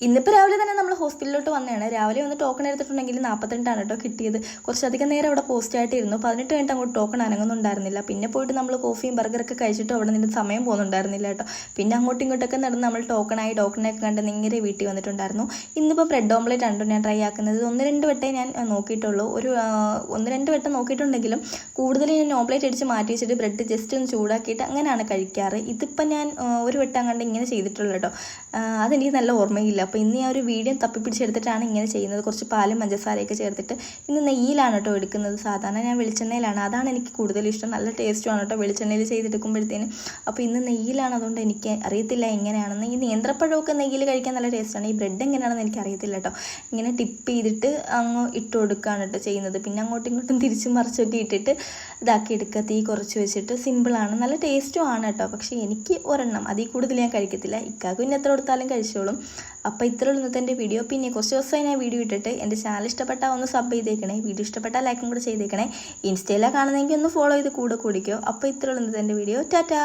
ഇന്നിപ്പോൾ രാവിലെ തന്നെ നമ്മൾ ഹോസ്പിറ്റലിലോട്ട് വന്നതാണ്. രാവിലെ വന്ന് ടോക്കൺ എടുത്തിട്ടുണ്ടെങ്കിൽ 42 കേട്ടോ കിട്ടിയത്. കുറച്ചധികം നേരം അവിടെ പോസ്റ്റ് ആയിട്ടിരുന്നു. 18 കഴിഞ്ഞിട്ട് അങ്ങോട്ട് ടോക്കൺ അനങ്ങുന്നുണ്ടായിരുന്നില്ല. പിന്നെ പോയിട്ട് നമ്മൾ കോഫിയും ബർഗറൊക്കെ കഴിച്ചിട്ട് അവിടെ നിന്ന് സമയം പോകുന്നുണ്ടായിരുന്നില്ല കേട്ടോ. പിന്നെ അങ്ങോട്ടും ഇങ്ങോട്ടൊക്കെ നടന്ന് നമ്മൾ ടോക്കണൊക്കെ കണ്ട് നേരെ വീട്ടിൽ വന്നിട്ടുണ്ടായിരുന്നു. ഇന്നിപ്പോൾ ബ്രെഡ് ഓംലെറ്റ് ആണ് ഞാൻ ട്രൈ ആക്കുന്നത്. 1-2 വട്ടേ ഞാൻ നോക്കിയിട്ടുള്ളൂ. 1-2 വട്ടം നോക്കിയിട്ടുണ്ടെങ്കിലും കൂടുതൽ ഞാൻ ഓംലെറ്റ് അടിച്ച് മാറ്റി വെച്ചിട്ട് ബ്രെഡ് ജസ്റ്റ് ഒന്ന് ചൂടാക്കിയിട്ട് അങ്ങനെയാണ് കഴിക്കാറ്. ഇതിപ്പോൾ ഞാൻ ഒരു വട്ടം കണ്ട് ഇങ്ങനെ ചെയ്തിട്ടുള്ളൂ കേട്ടോ. അതെനിക്ക് നല്ല ഓർമ്മയില്ല. അപ്പോൾ ഇന്ന് ഞാൻ ഒരു വീഡിയോ തപ്പിപ്പിടിച്ചെടുത്തിട്ടാണ് ഇങ്ങനെ ചെയ്യുന്നത്. കുറച്ച് പാലും പഞ്ചസാരയൊക്കെ ചേർത്തിട്ട്. ഇന്ന് നെയ്യിലാണ് കേട്ടോ എടുക്കുന്നത്. സാധാരണ ഞാൻ വെളിച്ചെണ്ണയിലാണ്. അതാണ് എനിക്ക് കൂടുതൽ ഇഷ്ടം. നല്ല ടേസ്റ്റുമാണ് കേട്ടോ വെളിച്ചെണ്ണയിൽ ചെയ്തെടുക്കുമ്പോഴത്തേന്. അപ്പോൾ ഇന്ന് നെയ്യിലാണ്. അതുകൊണ്ട് എനിക്ക് അറിയത്തില്ല എങ്ങനെയാണെന്ന്. ഈ നേന്ത്രപ്പഴമൊക്കെ നെയ്യിൽ കഴിക്കാൻ നല്ല ടേസ്റ്റാണ്. ഈ ബ്രെഡ് എങ്ങനെയാണെന്ന് എനിക്ക് അറിയത്തില്ല കേട്ടോ. ഇങ്ങനെ ടിപ്പ് ചെയ്തിട്ട് അങ്ങ് ഇട്ട് കൊടുക്കുകയാണ് കേട്ടോ ചെയ്യുന്നത്. പിന്നെ അങ്ങോട്ടും ഇങ്ങോട്ടും തിരിച്ചും മറിച്ചൊക്കെ ഇട്ടിട്ട് ഇതാക്കി എടുക്കുക. തീ കുറച്ച് വെച്ചിട്ട് സിമ്പിളാണ്. നല്ല ടേസ്റ്റും ആണ് കേട്ടോ. പക്ഷേ എനിക്ക് ഒരെണ്ണം, അതിൽ കൂടുതൽ ഞാൻ കഴിക്കത്തില്ല. ഇക്കാക്ക് പിന്നെ എത്ര കൊടുത്താലും കഴിച്ചോളും. അപ്പോൾ ഇത്രയുള്ള ഇന്നത്തെ എൻ്റെ വീഡിയോ. പിന്നെ കുറച്ച് ദിവസമായി ഞാൻ വീഡിയോ ഇട്ടിട്ട്. എൻ്റെ ചാനൽ ഇഷ്ടപ്പെട്ടാൽ ഒന്ന് സബ് ചെയ്തേക്കണേ. വീഡിയോ ഇഷ്ടപ്പെട്ടാൽ ലൈക്കും കൂടെ ചെയ്തേക്കണേ. ഇൻസ്റ്റയിലാണ് കാണുന്നതെങ്കിൽ ഒന്ന് ഫോളോ ചെയ്ത് കൂടെ കൂടിക്കോ. അപ്പോൾ ഇത്രയുള്ള ഇന്നത്തെ എൻ്റെ വീഡിയോ. ടാറ്റാ.